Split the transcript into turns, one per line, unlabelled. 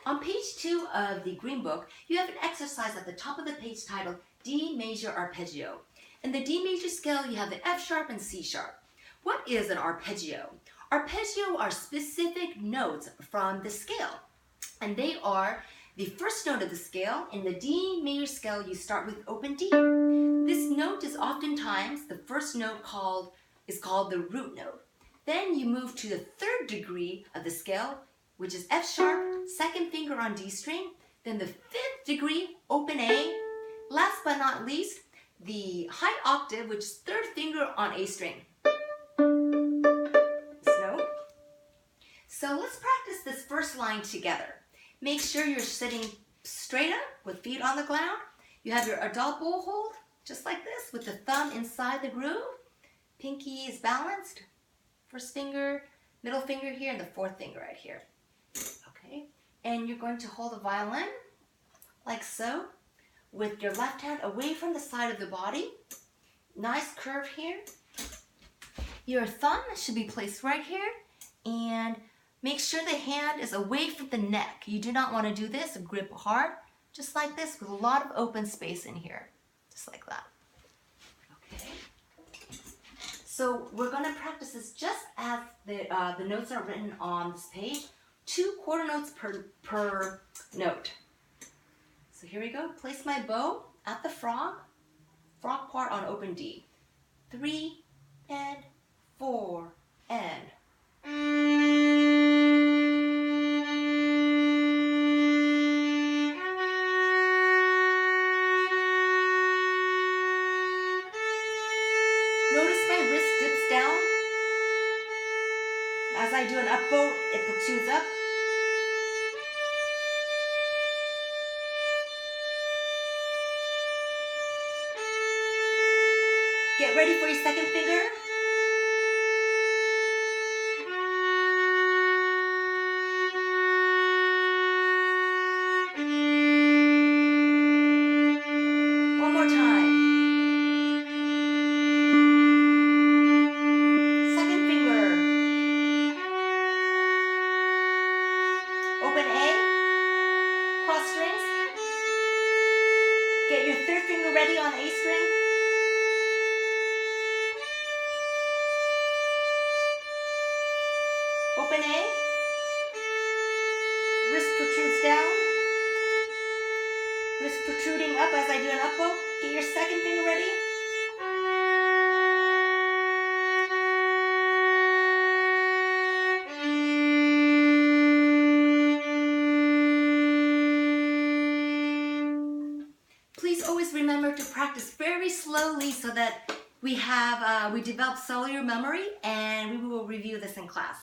On page 2 of the Green Book, you have an exercise at the top of the page titled D Major Arpeggio. In the D major scale, you have the F sharp and C sharp. What is an arpeggio? Arpeggio are specific notes from the scale, and they are the first note of the scale. In the D major scale, you start with open D. This note is oftentimes the first note called the root note. Then you move to the third degree of the scale, which is F sharp, second finger on D string, then the fifth degree, open A. Last but not least, the high octave, which is third finger on A string. This note. So let's practice this first line together. Make sure you're sitting straight up with feet on the ground. You have your adult bow hold, just like this, with the thumb inside the groove. Pinky is balanced. First finger, middle finger here, and the fourth finger right here. Okay, and you're going to hold the violin like so, with your left hand away from the side of the body. Nice curve here. Your thumb should be placed right here, and make sure the hand is away from the neck. You do not want to do this, grip hard, just like this, with a lot of open space in here, just like that. Okay. So we're going to practice this just as the notes are written on this page. 2 quarter notes per note. So here we go. Place my bow at the frog part on open D. 3 and 4 and. Notice my wrist dips down. As I do an up bow, it protrudes up. Get ready for your second finger. One more time. Second finger. Open A. Cross strings. Get your third finger ready on A string. Open A, wrist protrudes down, wrist protruding up as I do an up bow. Get your second finger ready. Please always remember to practice very slowly so that we develop cellular memory, and we will review this in class.